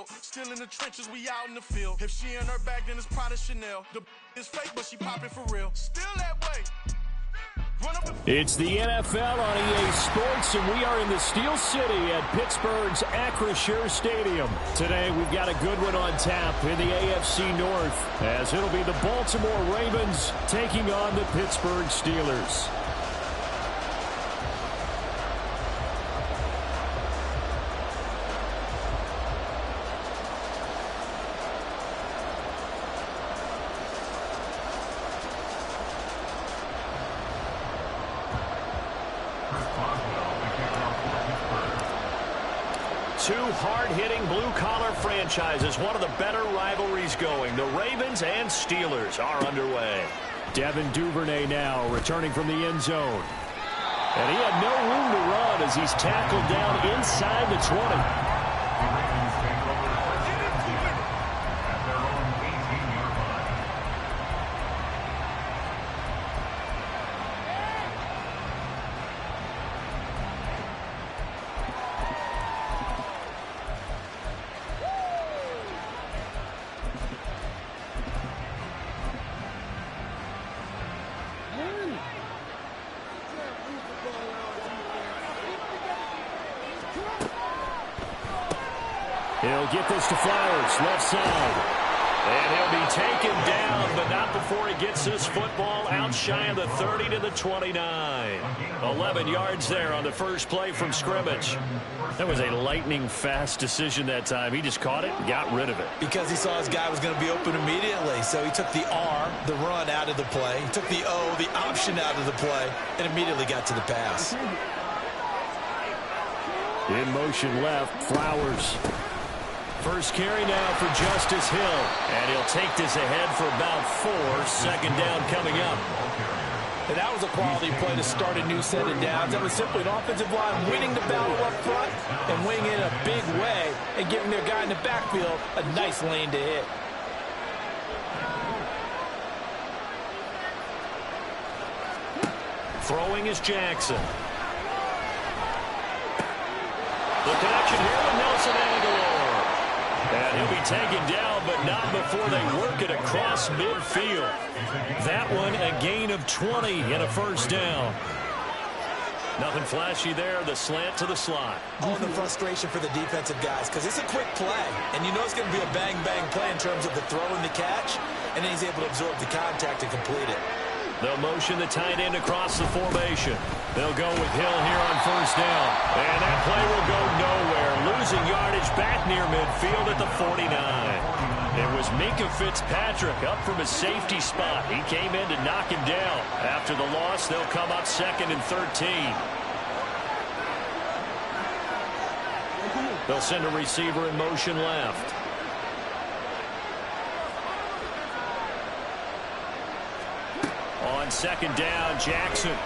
built. Still in the trenches, we out in the field. If she in her bag, then it's Prada Chanel. The is fake, but she popping for real. Still that way. It's the NFL on EA Sports, and we are in the Steel City at Pittsburgh's Acrisure Stadium. Today, we've got a good one on tap in the AFC North, as it'll be the Baltimore Ravens taking on the Pittsburgh Steelers. Two hard-hitting blue-collar franchises, one of the better rivalries going. The Ravens and Steelers are underway. Devin Duvernay now returning from the end zone. And he had no room to run as he's tackled down inside the 20. He'll get this to Flowers, left side. And he'll be taken down, but not before he gets this football out shy of the 30 to the 29. 11 yards there on the first play from scrimmage. That was a lightning-fast decision that time. He just caught it and got rid of it. Because he saw his guy was going to be open immediately. So he took the R, the run, out of the play. He took the O, the option, out of the play, and immediately got to the pass. In motion left, Flowers. First carry now for Justice Hill. And he'll take this ahead for about 4. Second down coming up. And that was a quality play to start a new set of downs. That was simply an offensive line winning the battle up front and winning in a big way and giving their guy in the backfield a nice lane to hit. Throwing is Jackson. The connection here with Nelson Aguilar. And he'll be taken down, but not before they work it across midfield. That one a gain of 20 and a first down. Nothing flashy there, the slant to the slot. Oh, the frustration for the defensive guys, because it's a quick play. And you know it's going to be a bang-bang play in terms of the throw and the catch. And then he's able to absorb the contact and complete it. They'll motion the tight end across the formation. They'll go with Hill here on first down. And that play will go nowhere. Losing yardage back near midfield at the 49. It was Minkah Fitzpatrick up from his safety spot. He came in to knock him down. After the loss, they'll come up 2nd and 13. They'll send a receiver in motion left. On second down, Jackson.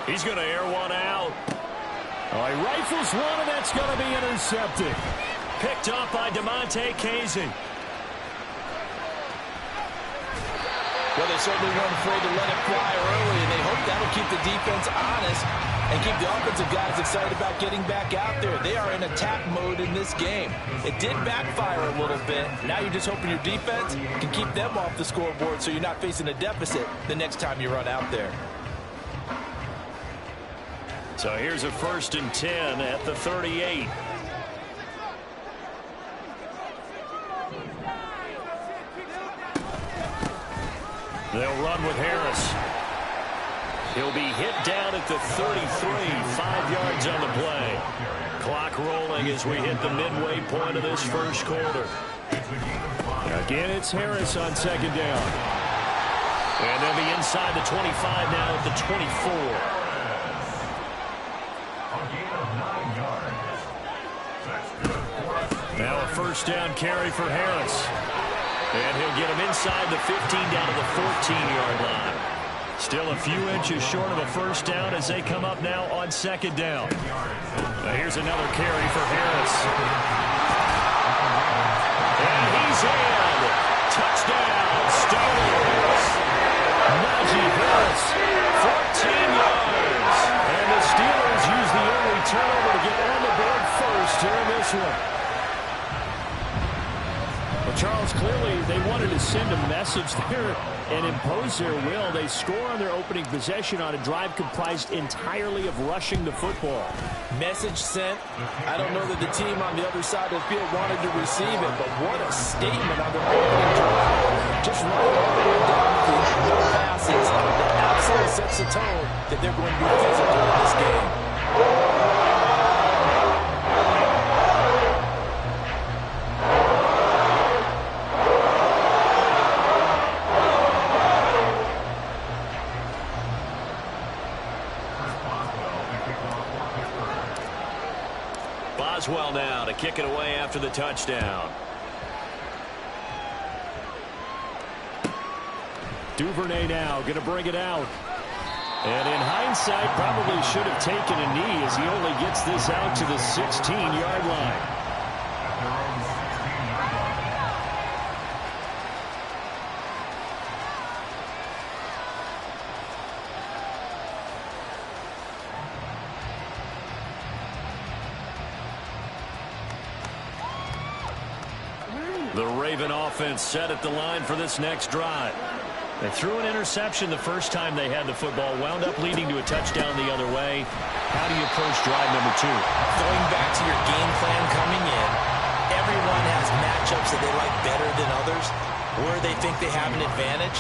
He's going to air one out. Oh, he rifles one, and that's going to be intercepted. Picked up by DeMonte Casey. Well, they certainly weren't afraid to let it fly early, and they hope that'll keep the defense honest and keep the offensive guys excited about getting back out there. They are in attack mode in this game. It did backfire a little bit. Now you're just hoping your defense can keep them off the scoreboard so you're not facing a deficit the next time you run out there. So here's a 1st and 10 at the 38. They'll run with Harris. He'll be hit down at the 33, 5 yards on the play. Clock rolling as we hit the midway point of this first quarter. Again, it's Harris on second down. And they'll be inside the 25 now at the 24. Now a first down carry for Harris. And he'll get him inside the 15 down to the 14-yard line. Still a few inches short of a first down as they come up now on second down. Now here's another carry for Harris. And he's in. Touchdown, Steelers. Najee Harris, 14 yards. And the Steelers use the early turnover to get on the board first here in this one. Charles, clearly they wanted to send a message there and impose their will. They score on their opening possession on a drive comprised entirely of rushing the football. Message sent. I don't know that the team on the other side of the field wanted to receive it, but what a statement on their opening drive. Just running all the way down the field, no passes. That absolutely sets the tone that they're going to be physical in this game. Boswell now to kick it away after the touchdown. Duvernay now going to bring it out. And in hindsight, probably should have taken a knee as he only gets this out to the 16-yard line. The Raven offense set at the line for this next drive. They threw an interception the first time they had the football, wound up leading to a touchdown the other way. How do you approach drive number 2? Going back to your game plan coming in, everyone has matchups that they like better than others. Where they think they have an advantage,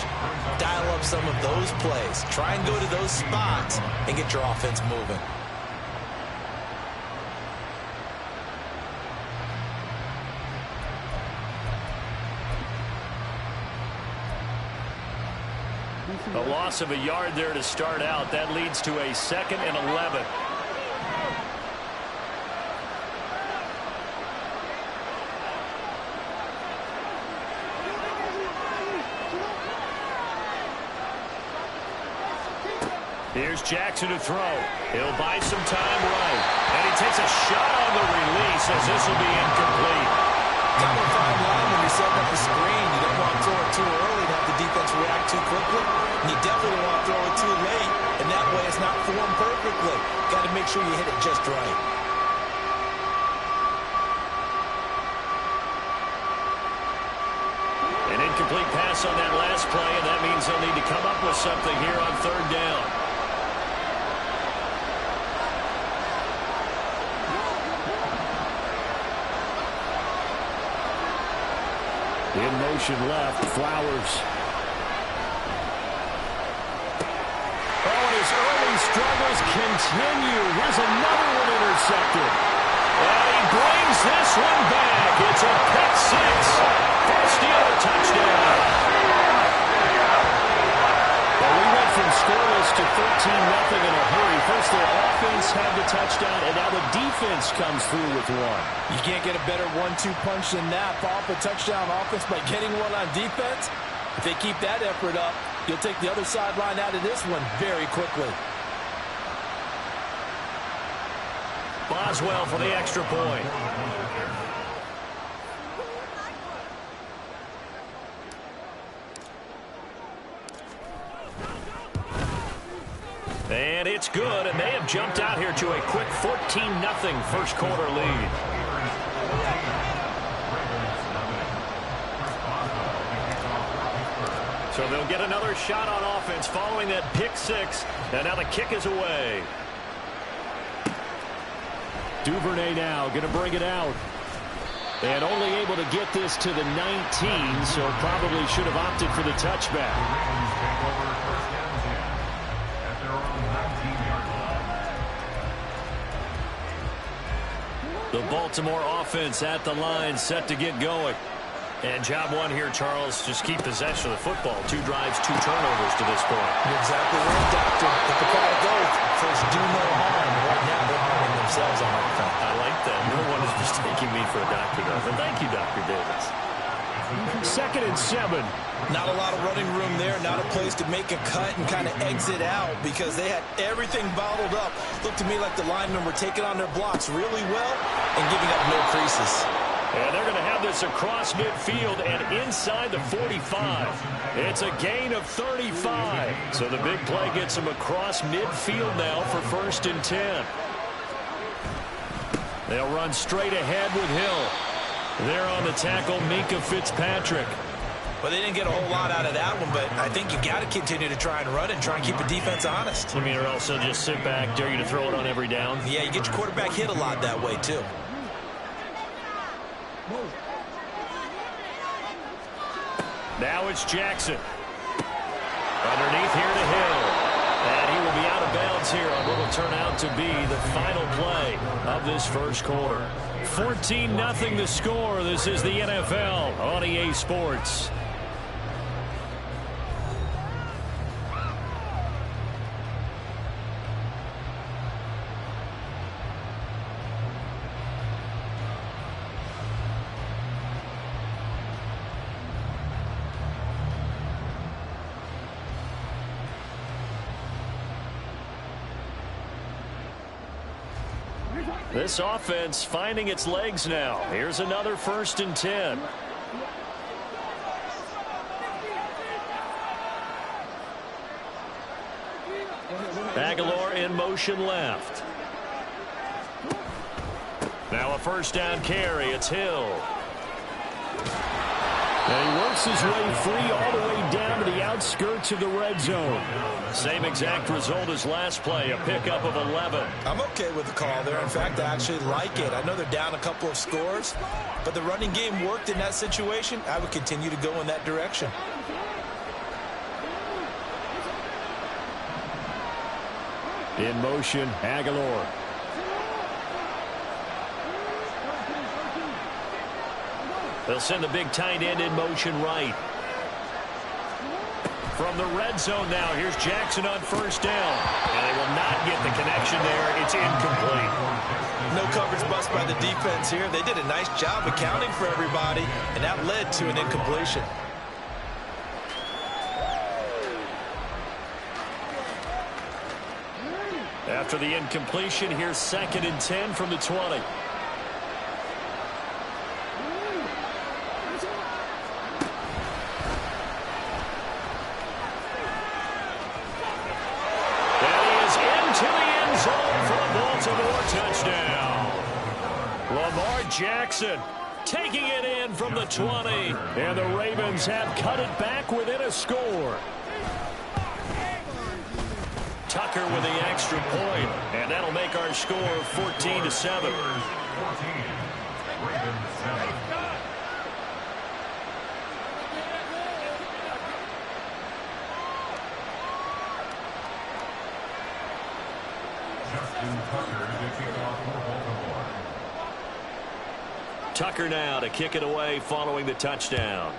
dial up some of those plays. Try and go to those spots and get your offense moving. A loss of a yard there to start out. That leads to a 2nd and 11. Here's Jackson to throw. He'll buy some time right. And he takes a shot on the release as this will be incomplete. Kind of a fine line when you're setting up a screen. You don't want to throw it too early and have the defense react too quickly. And you definitely don't want to throw it too late. And that way it's not formed perfectly. Got to make sure you hit it just right. An incomplete pass on that last play, and that means they'll need to come up with something here on 3rd down. In motion left, Flowers. Oh, and his early struggles continue. Here's another one intercepted. And he brings this one back. It's a pick 6. First Steeler touchdown. Well, we went from scoreless to 13-0 in a hurry. First their offense had the touchdown, and now the defense comes through with one. You can't get a better 1-2 punch than that. Follow up a touchdown offense by getting one on defense. If they keep that effort up, you'll take the other sideline out of this one very quickly. Boswell for the extra point. And it's good, and they have jumped out here to a quick 14-0 first quarter lead. So they'll get another shot on offense following that pick 6, and now the kick is away. Duvernay now going to bring it out. And only able to get this to the 19, so probably should have opted for the touchback. The Baltimore offense at the line, set to get going. And job one here, Charles, just keep possession of the football. 2 drives, 2 turnovers to this point. You're exactly right, Doctor. Hit the product goal. First, do no harm. Right now, they're harming themselves on offense. I like that. No one is mistaking me for a Dr. Duff. And thank you, Dr. Davis. 2nd and 7. Not a lot of running room there. Not a place to make a cut and kind of exit out because they had everything bottled up. Looked to me like the linemen were taking on their blocks really well and giving up no creases. And they're going to have this across midfield and inside the 45. It's a gain of 35. So the big play gets them across midfield now for 1st and 10. They'll run straight ahead with Hill. There on the tackle, Minka Fitzpatrick. Well, they didn't get a whole lot out of that one, but I think you got to continue to try and run and try and keep the defense honest. I mean, or also just sit back, dare you to throw it on every down. Yeah, you get your quarterback hit a lot that way, too. Now it's Jackson. Underneath here to Hill. And he will be out of bounds here on what will turn out to be the final play of this first quarter. 14-0 the score. This is the NFL on EA Sports. This offense finding its legs now. Here's another 1st and 10. Aguilar in motion left. Now a 1st down carry. It's Hill. And he works his way free all the way down to the outskirts of the red zone. Same exact result as last play, a pickup of 11. I'm okay with the call there. In fact, I actually like it. I know they're down a couple of scores, but the running game worked in that situation. I would continue to go in that direction. In motion, Aguilar. They'll send the big tight end in motion right. From the red zone now, here's Jackson on 1st down. And they will not get the connection there. It's incomplete. No coverage bust by the defense here. They did a nice job accounting for everybody, and that led to an incompletion. After the incompletion, here's 2nd and 10 from the 20. Touchdown. Lamar Jackson taking it in from the 20. And the Ravens have cut it back within a score. Tucker with the extra point. And that'll make our score 14-7. Tucker now to kick it away following the touchdown.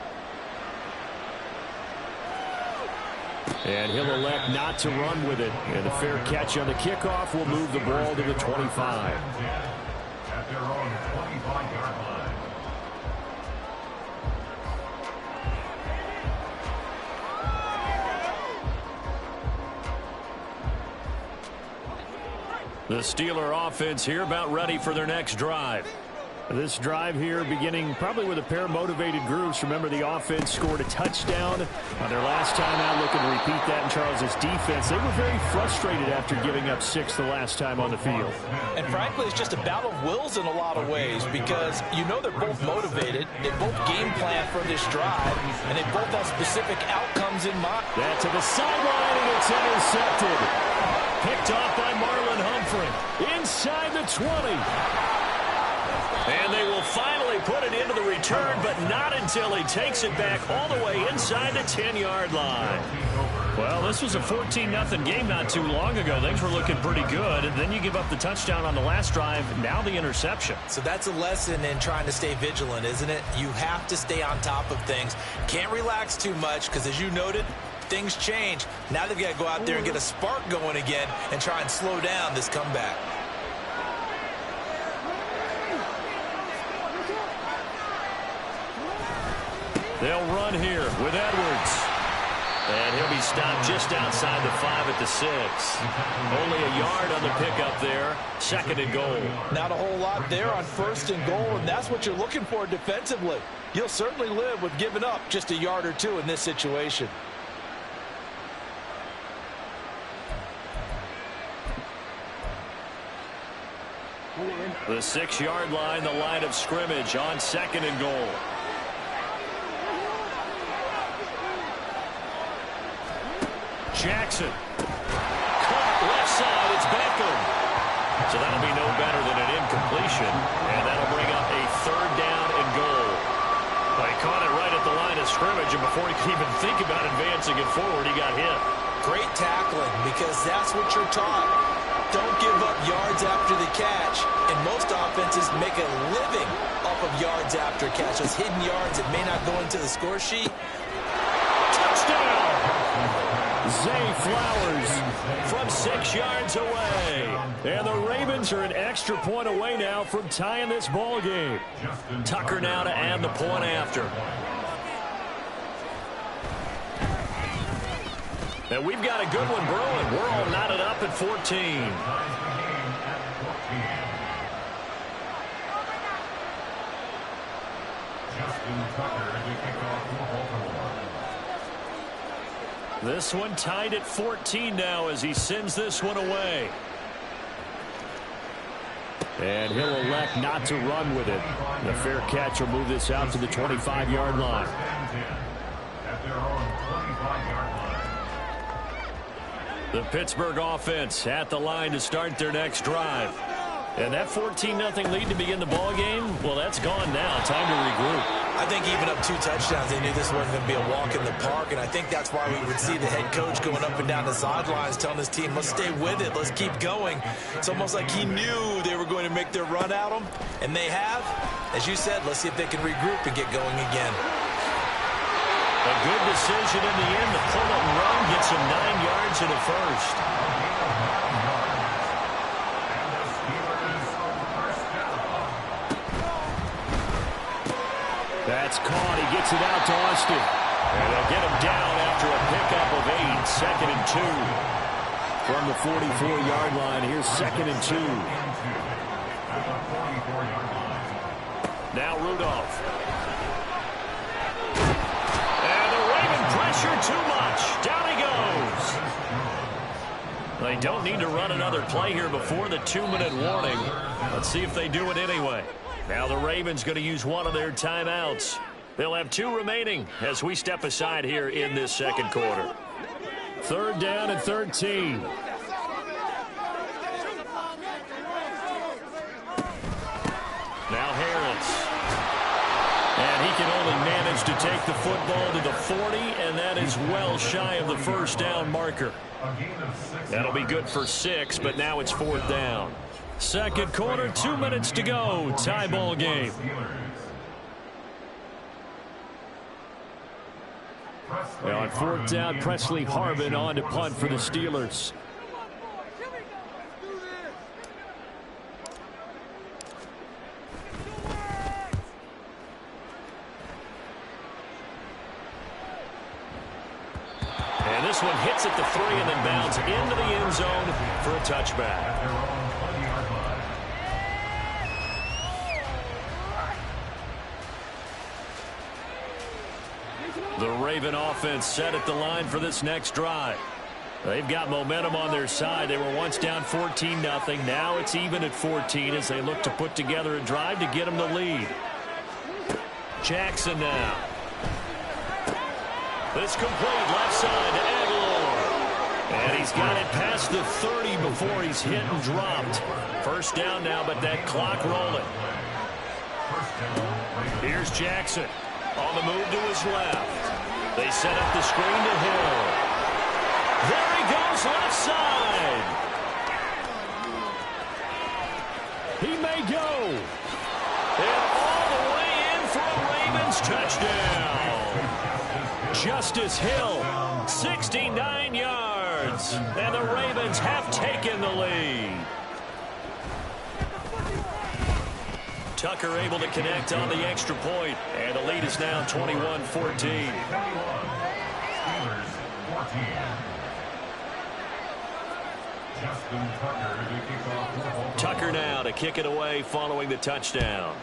And he'll elect not to run with it. And the fair catch on the kickoff will move the ball to the 25. At their own 25-yard line. The Steeler offense here about ready for their next drive. This drive here beginning probably with a pair of motivated groups. Remember, the offense scored a touchdown on their last time out, looking to repeat that in Charles's defense. They were very frustrated after giving up 6 the last time on the field. And frankly, it's just a battle of wills in a lot of ways, because you know they're both motivated. They both game plan for this drive, and they both have specific outcomes in mind. That to the sideline, and it's intercepted. Picked off by Marlon Humphrey inside the 20. And they will finally put it into the return, but not until he takes it back all the way inside the 10-yard line. Well, this was a 14-0 game not too long ago. Things were looking pretty good, and then you give up the touchdown on the last drive, now the interception. So that's a lesson in trying to stay vigilant, isn't it? You have to stay on top of things. Can't relax too much, because as you noted, things change. Now they've got to go out there and get a spark going again and try and slow down this comeback. They'll run here with Edwards. And he'll be stopped just outside the 5 at the 6. Only a yard on the pickup there. 2nd and goal. Not a whole lot there on 1st and goal, and that's what you're looking for defensively. You'll certainly live with giving up just a yard or two in this situation. The 6-yard line, the line of scrimmage on 2nd and goal. Jackson. Caught left side. It's Beckham. So that'll be no better than an incompletion. And that'll bring up a 3rd down and goal. Well, he caught it right at the line of scrimmage, and before he could even think about advancing it forward, he got hit. Great tackling, because that's what you're taught. Don't give up yards after the catch. And most offenses make a living off of yards after catch. Those hidden yards that may not go into the score sheet. Touchdown! Zay Flowers from 6 yards away. And the Ravens are an extra point away now from tying this ball game. Tucker now to add the point after. And we've got a good one brewing. We're all knotted up at 14. This one tied at 14 now as he sends this one away. And he'll elect not to run with it. The fair catch will move this out to the 25-yard line. The Pittsburgh offense at the line to start their next drive. And that 14-0 lead to begin the ball game, well, that's gone now. Time to regroup. I think even up 2 touchdowns, they knew this wasn't going to be a walk in the park, and I think that's why we would see the head coach going up and down the sidelines telling his team, let's stay with it, let's keep going. It's almost like he knew they were going to make their run at him, and they have. As you said, let's see if they can regroup and get going again. A good decision in the end. The pull-up run gets him 9 yards and a first. That's caught. He gets it out to Austin. And they'll get him down after a pickup of 8. 2nd and 2. From the 44-yard line, here's 2nd and 2. Now Rudolph. And the Raven pressure too much. Down he goes. They don't need to run another play here before the 2-minute warning. Let's see if they do it anyway. Now the Ravens going to use one of their timeouts. They'll have 2 remaining as we step aside here in this 2nd quarter. 3rd down and 13. Now Harris. And he can only manage to take the football to the 40, and that is well shy of the 1st down marker. That'll be good for 6, but now it's 4th down. 2nd quarter, 2 minutes to go. Tie ball game. Now on 4th down, Presley Harvin on to punt for the Steelers. And this one hits at the 3 and then bounds into the end zone for a touchback. The Raven offense set at the line for this next drive. They've got momentum on their side. They were once down 14-0. Now it's even at 14 as they look to put together a drive to get them the lead. Jackson now. It's complete left side to Aguilar. And he's got it past the 30 before he's hit and dropped. 1st down now, but that clock rolling. Here's Jackson. On the move to his left. They set up the screen to Hill. There he goes left side. He may go. And all the way in for a Ravens touchdown. Justice Hill, 69 yards. And the Ravens have taken the lead. Tucker able to connect on the extra point, and the lead is now 21-14. Tucker now to kick it away following the touchdown.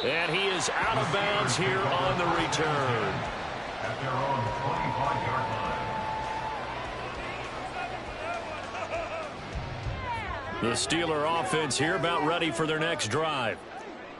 And he is out of bounds here on the return. their own 25-yard line. The Steeler offense here about ready for their next drive.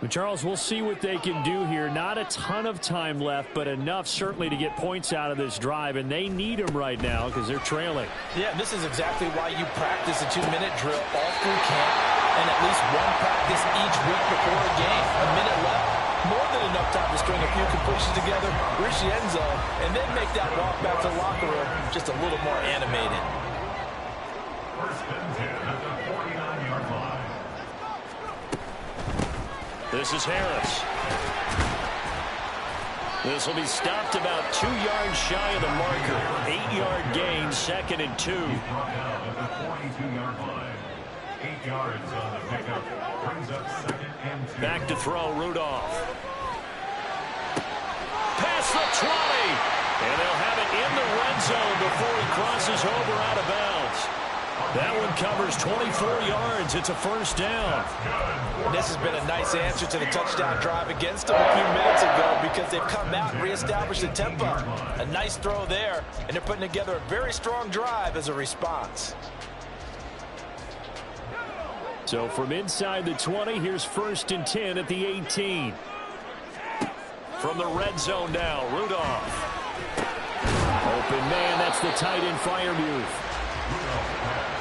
But Charles, we'll see what they can do here. Not a ton of time left, but enough certainly to get points out of this drive, and they need them right now because they're trailing. Yeah, this is exactly why you practice a 2-minute drill all through camp and at least one practice each week before a game. A minute left, more than enough time to string a few completions together, reach the end zone, and then make that walk back to the locker room just a little more animated. First and 10 at the 49-yard line. This is Harris. This will be stopped about 2 yards shy of the marker. 8-yard gain, 2nd and 2. He's brought down at the 42-yard line. 8 yards on the pickup. Brings up 2nd and 2. Back to throw, Rudolph. Past the 20. And they'll have it in the red zone before he crosses over out of bounds. That one covers 24 yards. It's a first down. This has been a nice answer to the touchdown drive against them a few minutes ago because they've come out and reestablished the tempo. A nice throw there, and they're putting together a very strong drive as a response. So from inside the 20, here's 1st and 10 at the 18. From the red zone now, Rudolph. Open man, that's the tight end Freiermuth.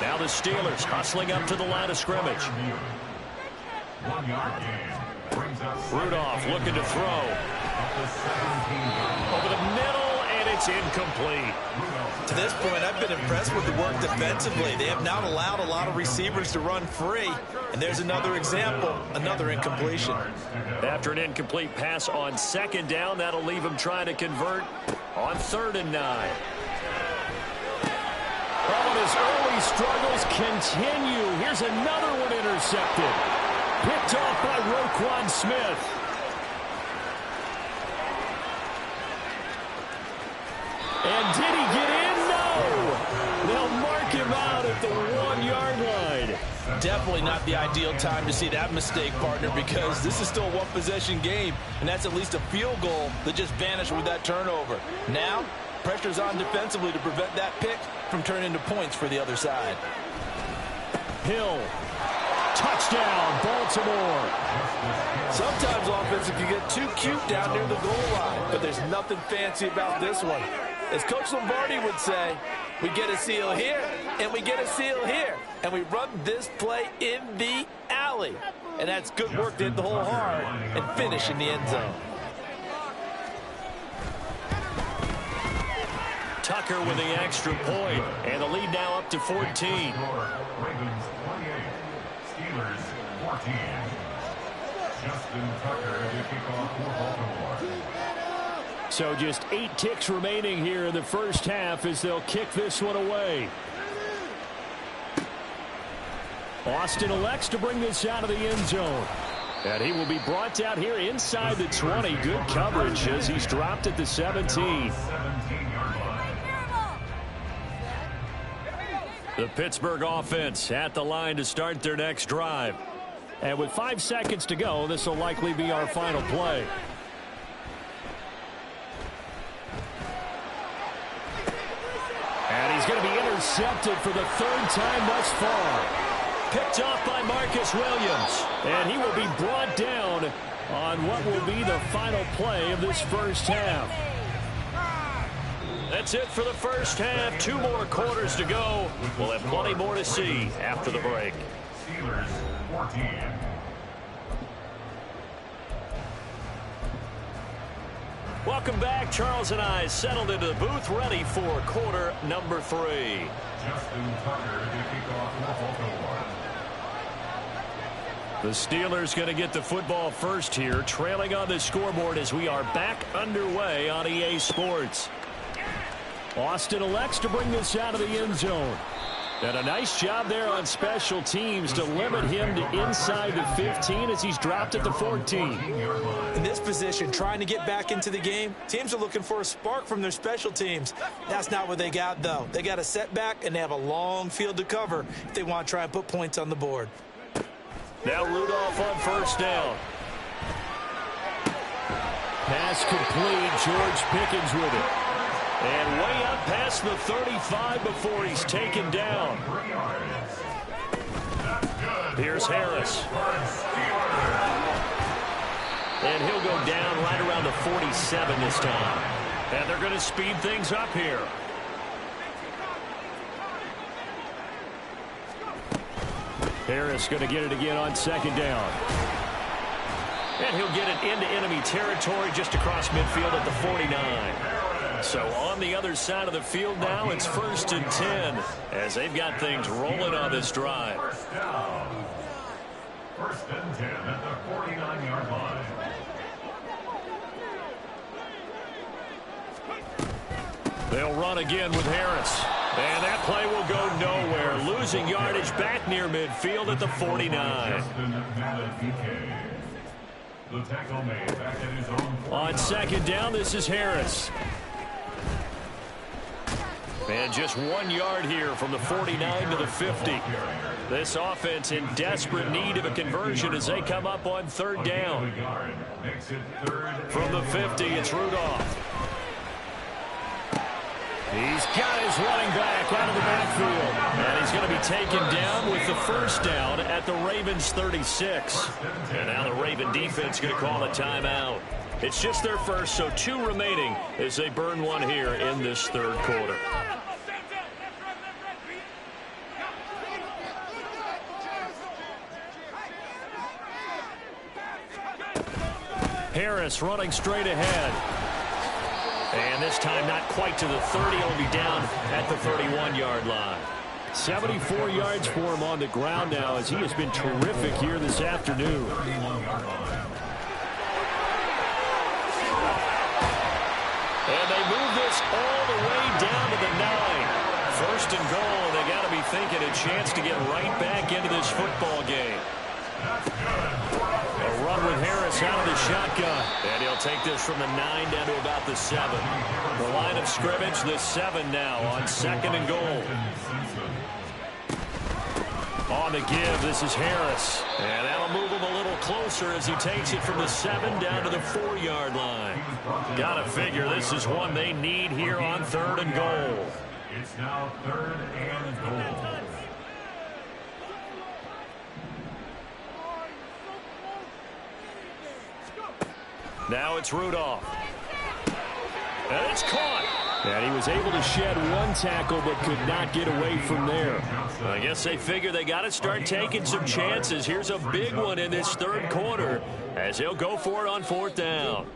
Now the Steelers hustling up to the line of scrimmage. 1 yard gain. Brings up Rudolph looking to throw. Over the middle, and it's incomplete. To this point, I've been impressed with the work defensively. They have not allowed a lot of receivers to run free. And there's another example, another incompletion. After an incomplete pass on 2nd down, that'll leave him trying to convert on 3rd and 9. Oh, and his early struggles continue. Here's another one intercepted. Picked off by Roquan Smith. And did he get in? No! They'll mark him out at the 1-yard line. Definitely not the ideal time to see that mistake, partner, because this is still a one-possession game, and that's at least a field goal that just vanished with that turnover. Now, pressure's on defensively to prevent that pick from turning into points for the other side. Hill. Touchdown, Baltimore. Sometimes offensive can get too cute down near the goal line, but there's nothing fancy about this one. As Coach Lombardi would say, we get a seal here, and we get a seal here, and we run this play in the alley. And that's good work to hit the hole hard and finish in the end zone. Tucker with the extra point, and the lead now up to 14. Ravens 28, Steelers 14. Justin Tucker to kick off for Baltimore. So just 8 ticks remaining here in the first half as they'll kick this one away. Austin elects to bring this out of the end zone. And he will be brought down here inside the 20. Good coverage as he's dropped at the 17. The Pittsburgh offense at the line to start their next drive. And with 5 seconds to go, this will likely be our final play. And he's going to be intercepted for the 3rd time thus far. Picked off by Marcus Williams. And he will be brought down on what will be the final play of this first half. That's it for the first half. 2 more quarters to go. We'll have plenty more to see after the break. Steelers 14. Welcome back. Charles and I settled into the booth ready for quarter number 3. Justin Tucker to kick off for Baltimore. The Steelers going to get the football first here, trailing on the scoreboard as we are back underway on EA Sports. Austin elects to bring this out of the end zone. And a nice job there on special teams to limit him to inside the 15 as he's dropped at the 14. In this position, trying to get back into the game, teams are looking for a spark from their special teams. That's not what they got, though. They got a setback, and they have a long field to cover if they want to try and put points on the board. Now Rudolph on first down. Pass complete. George Pickens with it. And way up past the 35 before he's taken down. Here's Harris. And he'll go down right around the 47 this time. And they're going to speed things up here. Harris going to get it again on second down. And he'll get it into enemy territory just across midfield at the 49. So on the other side of the field now, it's 1st and 10 as they've got things rolling on this drive. First down. 1st and 10 at the 49-yard line. They'll run again with Harris. And that play will go nowhere. Losing yardage back near midfield at the 49. On second down, this is Harris. And just 1 yard here from the 49 to the 50. This offense in desperate need of a conversion as they come up on 3rd down. From the 50, it's Rudolph. He's got his running back out of the backfield. And he's going to be taken down with the 1st down at the Ravens 36. And now the Raven defense going to call a timeout. It's just their first, so 2 remaining as they burn one here in this 3rd quarter. Harris running straight ahead. And this time not quite to the 30. He'll be down at the 31-yard line. 74 yards for him on the ground now as he has been terrific here this afternoon. And they move this all the way down to the 9. 1st and goal. They got to be thinking a chance to get right back into this football game. A run with Harris out of the shotgun. And he'll take this from the 9 down to about the 7. The line of scrimmage, the 7 now on 2nd and goal. On the give, this is Harris. And that'll move him a little closer as he takes it from the 7 down to the 4-yard line. Gotta figure this is one they need here on 3rd and goal. It's now 3rd and goal. Now it's Rudolph. And it's caught. And he was able to shed 1 tackle but could not get away from there. I guess they figure they got to start taking some chances. Here's a big one in this 3rd quarter as he'll go for it on 4th down.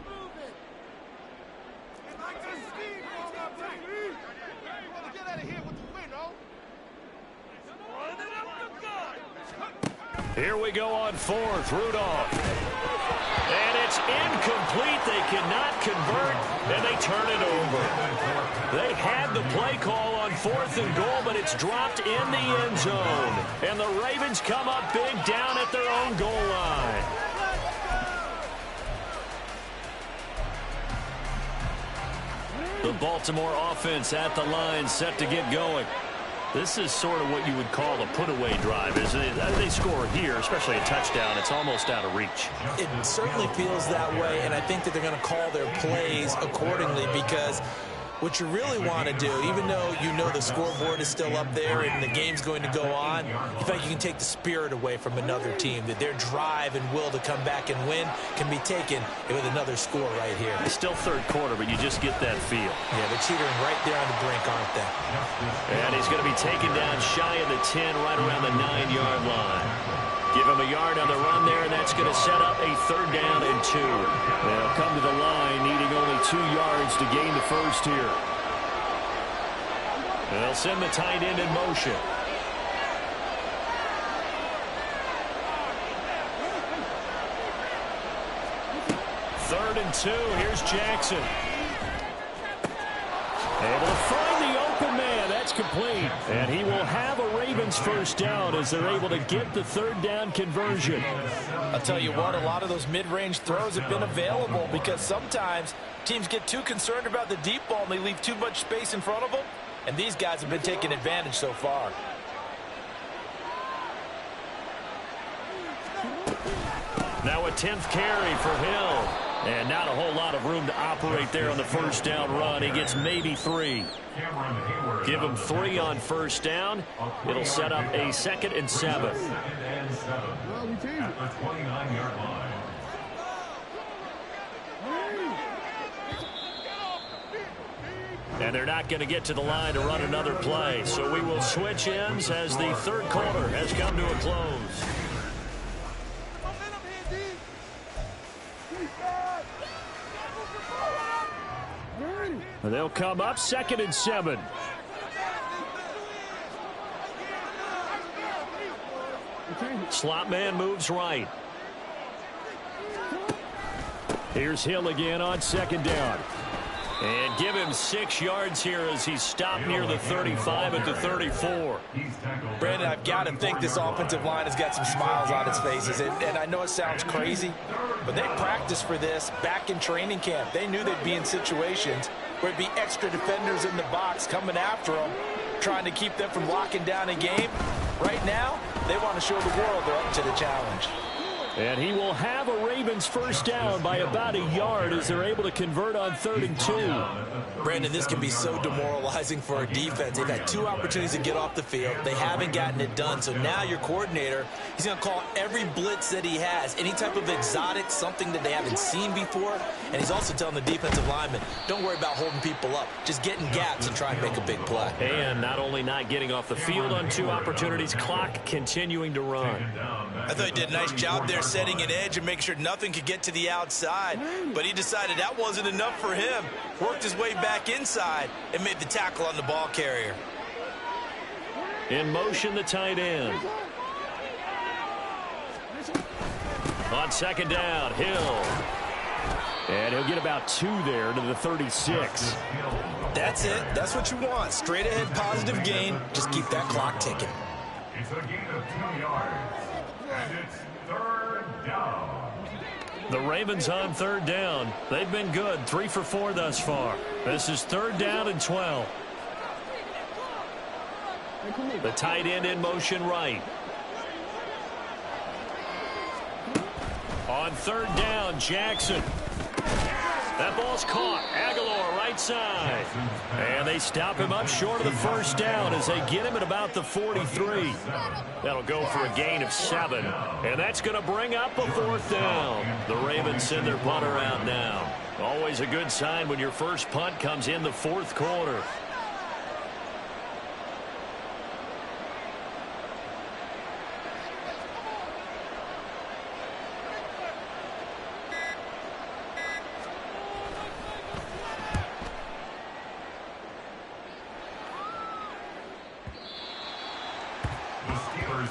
Here we go on 4th. Rudolph. And it's incomplete. They cannot convert, and they turn it over. They had the play call on 4th and goal, but it's dropped in the end zone. And the Ravens come up big down at their own goal line. The Baltimore offense at the line, set to get going. This is sort of what you would call a put-away drive, isn't it? They score here, especially a touchdown. It's almost out of reach. It certainly feels that way, and I think that they're going to call their plays accordingly because what you really want to do, even though you know the scoreboard is still up there and the game's going to go on, you feel like you can take the spirit away from another team, that their drive and will to come back and win can be taken with another score right here. It's still 3rd quarter, but you just get that feel. Yeah, they're teetering right there on the brink, aren't they? And he's going to be taken down shy of the 10, right around the 9-yard line. Give him a yard on the run there, and that's going to set up a 3rd down and 2. They'll come to the line needing only 2 yards to gain the 1st here. They'll send the tight end in motion. Third and 2. Here's Jackson. Able to find the open man. That's complete. And he will have a Ravens 1st down as they're able to get the 3rd down conversion. I'll tell you what, a lot of those mid-range throws have been available because sometimes teams get too concerned about the deep ball and they leave too much space in front of them. And these guys have been taking advantage so far. Now a 10th carry for Hill. And not a whole lot of room to operate there on the first down run. He gets maybe 3. Give him 3 on first down. It'll set up a 2nd and 7. At the 29-yard line. And they're not going to get to the line to run another play. So we will switch ends as the third quarter has come to a close. They'll come up 2nd and 7. Slot man moves right. Here's Hill again on 2nd down. And give him 6 yards here as he's stopped near the 35 at the 34. Brandon, I've got to think this offensive line has got some smiles on its faces. And I know it sounds crazy, but they practiced for this back in training camp. They knew they'd be in situations where it'd be extra defenders in the box coming after them, trying to keep them from locking down a game. Right now, they want to show the world they're up to the challenge. And he will have a Ravens first down by about a yard as they're able to convert on 3rd and 2. Brandon, this can be so demoralizing for a defense. They've had 2 opportunities to get off the field. They haven't gotten it done. So now your coordinator, he's going to call every blitz that he has, any type of exotic, something that they haven't seen before. And he's also telling the defensive lineman, don't worry about holding people up. Just get in gaps and try and make a big play. And not only not getting off the field on 2 opportunities, clock continuing to run. I thought he did a nice job there setting an edge and making sure nothing could get to the outside. But he decided that wasn't enough for him. Worked his way back inside and made the tackle on the ball carrier. In motion, the tight end. On 2nd down, Hill. And he'll get about 2 there to the 36. That's it. That's what you want. Straight ahead positive gain. Just keep that clock ticking. It's a gain of 2 yards. And it's 3rd down. The Ravens on 3rd down. They've been good. 3 for 4 thus far. This is 3rd down and 12. The tight end in motion right. On 3rd down, Jackson. That ball's caught. Aguilar right side. And they stop him up short of the first down as they get him at about the 43. That'll go for a gain of 7. And that's going to bring up a 4th down. The Ravens send their punter out now. Always a good sign when your first punt comes in the 4th quarter.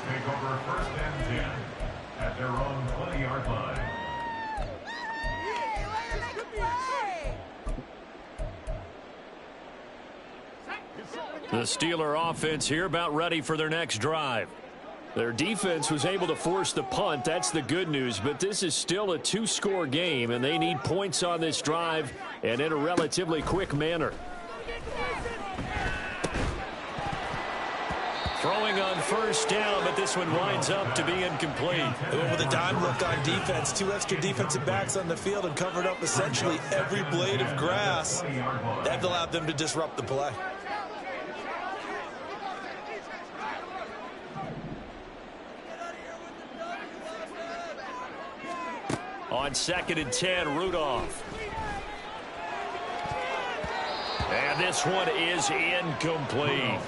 Take over 1st and 10 at their own 20-yard line. The Steeler offense here about ready for their next drive. Their defense was able to force the punt. That's the good news, but this is still a 2-score game, and they need points on this drive and in a relatively quick manner. Throwing on first down, but this one winds up to be incomplete. They went with a dime look on defense. 2 extra defensive backs on the field and covered up essentially every blade of grass. That allowed them to disrupt the play. On 2nd and 10, Rudolph. And this one is incomplete.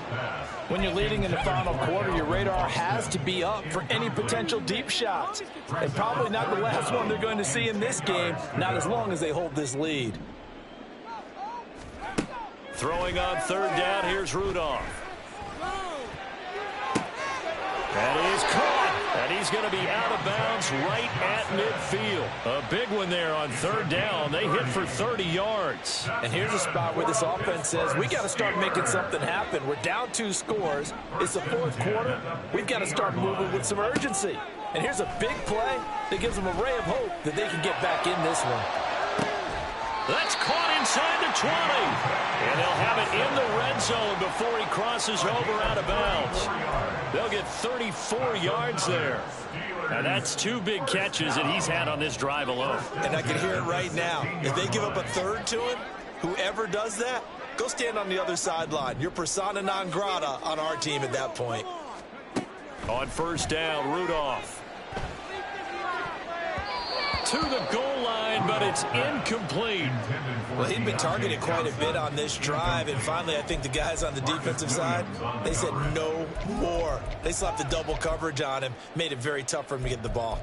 When you're leading in the final quarter, your radar has to be up for any potential deep shots. And probably not the last one they're going to see in this game, not as long as they hold this lead. Throwing on 3rd down, here's Rudolph. That is caught. And he's going to be out of bounds right at midfield. A big one there on 3rd down. They hit for 30 yards. And here's a spot where this offense says, we got to start making something happen. We're down 2 scores. It's the 4th quarter. We've got to start moving with some urgency. And here's a big play that gives them a ray of hope that they can get back in this one. That's caught inside the 20. And they'll have it in the red zone before he crosses over out of bounds. They'll get 34 yards there. Now that's 2 big catches that he's had on this drive alone. And I can hear it right now. If they give up a third to him, whoever does that, go stand on the other sideline. You're persona non grata on our team at that point. On first down, Rudolph. To the goal line, but it's incomplete. Well, he'd been targeted quite a bit on this drive, and finally I think the guys on the defensive side, they said no more. They slapped the double coverage on him, made it very tough for him to get the ball.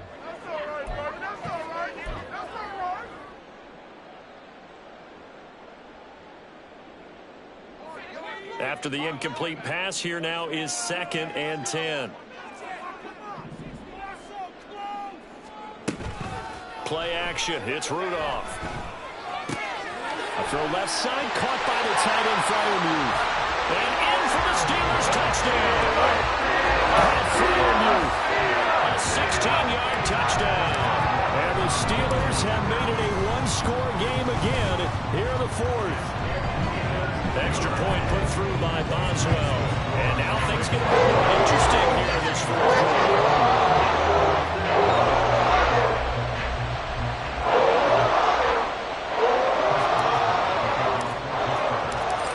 After the incomplete pass, here now is 2nd and 10. Play action. It's Rudolph. A throw left side, caught by the tight end Fryermuth. And in for the Steelers touchdown. Fryermuth. A 16-yard touchdown. And the Steelers have made it a one-score game again here in the 4th. Extra point put through by Boswell. And now things get a bit more interesting here in this 4th quarter.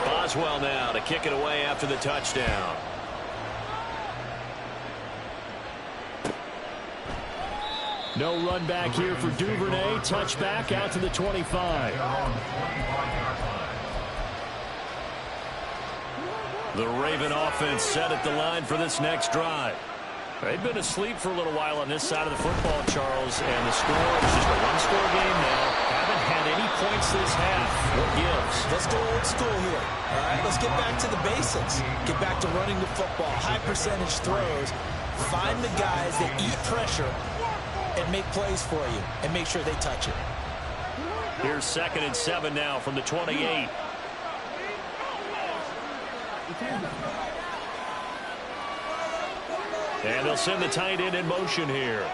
Boswell now to kick it away after the touchdown. No run back here for Duvernay. Touchback out to the 25. The Raven offense set at the line for this next drive. They've been asleep for a little while on this side of the football, Charles, and the score is just a one-score game now. Haven't had any points this half. What gives? Let's go old school here. All right, let's get back to the basics. Get back to running the football, high percentage throws. Find the guys that eat pressure and make plays for you and make sure they touch it. Here's 2nd and 7 now from the 28. And they'll send the tight end in motion here.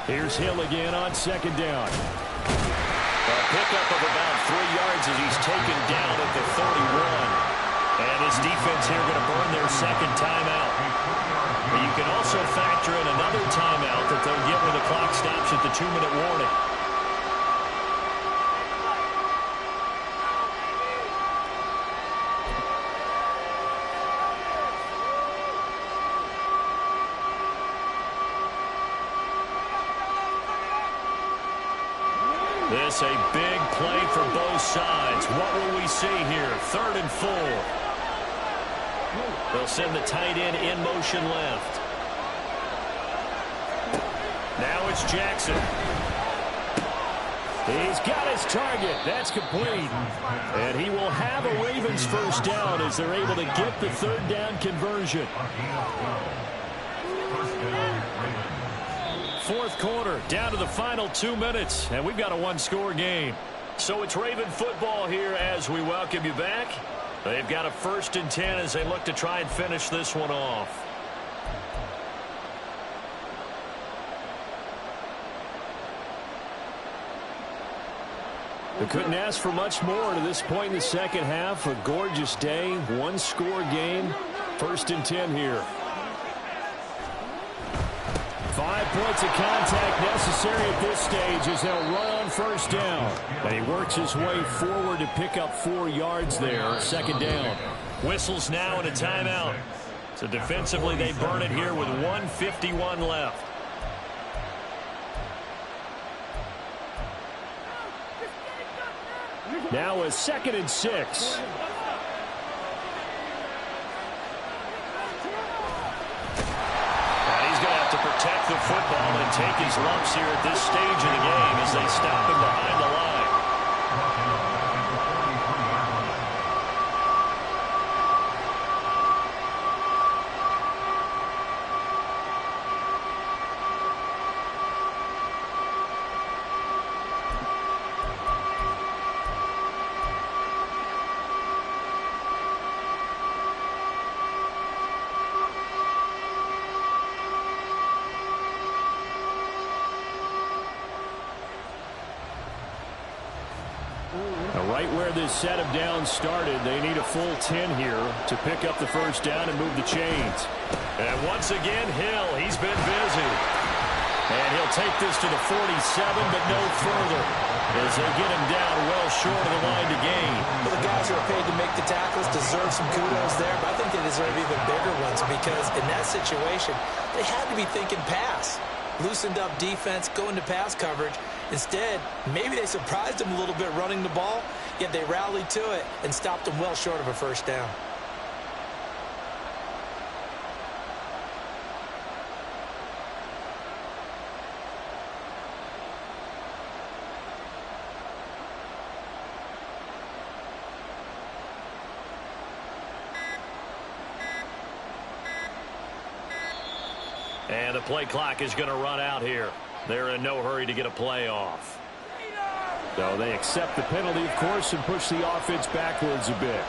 Here's Hill again on 2nd down. A pickup of about 3 yards as he's taken down at the 31. And his defense here going to burn their 2nd timeout. But you can also factor in another timeout that they'll get when the clock stops at the 2-minute warning. This a big play for both sides. What will we see here? 3rd and 4. They'll send the tight end in motion left. Now it's Jackson. He's got his target. That's complete. And he will have a Ravens first down as they're able to get the 3rd down conversion. 4th quarter, down to the final 2 minutes, and we've got a one-score game. So it's Raven football here as we welcome you back. They've got a 1st and 10 as they look to try and finish this one off. They couldn't ask for much more to this point in the second half. A gorgeous day, one-score game, 1st and 10 here. 5 points of contact necessary at this stage as they'll run on 1st down. And he works his way forward to pick up 4 yards there, 2nd down. Whistles now and a timeout. So defensively they burn it here with 1:51 left. Now a 2nd and 6. To protect the football and take his lumps here at this stage of the game as they stop him behind the line. where this set of downs started. They need a full 10 here to pick up the first down and move the chains. And once again, Hill, he's been busy. And he'll take this to the 47, but no further, as they get him down well short of the line to gain. Well, the guys who are paid to make the tackles deserve some kudos there, but I think they deserve even bigger ones because in that situation, they had to be thinking pass. Loosened up defense, going to pass coverage. Instead, maybe they surprised them a little bit running the ball, yet they rallied to it and stopped them well short of a first down. And the play clock is going to run out here. They're in no hurry to get a play off. So they accept the penalty, of course, and push the offense backwards a bit.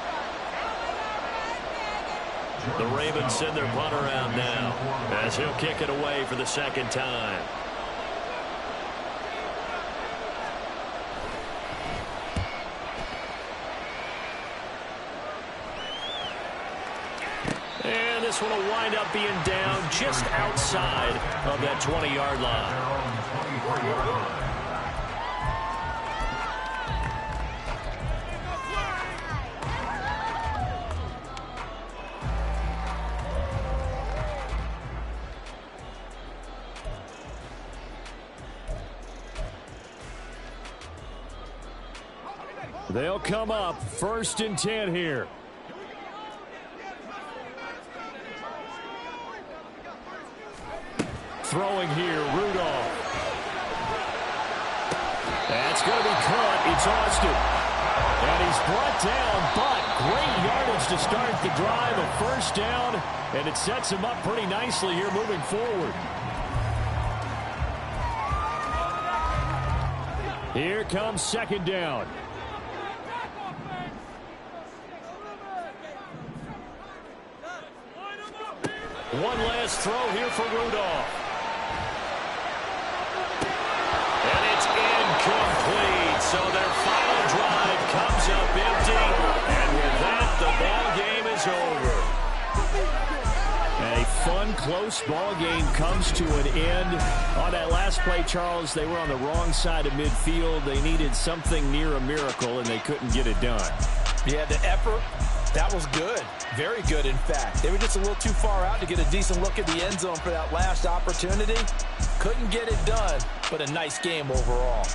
The Ravens send their punter out now as he'll kick it away for the second time. And this one will wind up being down just outside of that 20-yard line. They'll come up 1st and 10 here. Throwing here, Rudolph. That's going to be caught. It's Austin. And he's brought down, but great yardage to start the drive. A first down, and it sets him up pretty nicely here moving forward. Here comes 2nd down. One last throw here for Rudolph. And it's incomplete. So their final drive comes up empty. And with that, the ball game is over. A fun, close ball game comes to an end. On that last play, Charles, they were on the wrong side of midfield. They needed something near a miracle, and they couldn't get it done. Yeah, the effort, that was good. Very good, in fact. They were just a little too far out to get a decent look at the end zone for that last opportunity. Couldn't get it done, but a nice game overall.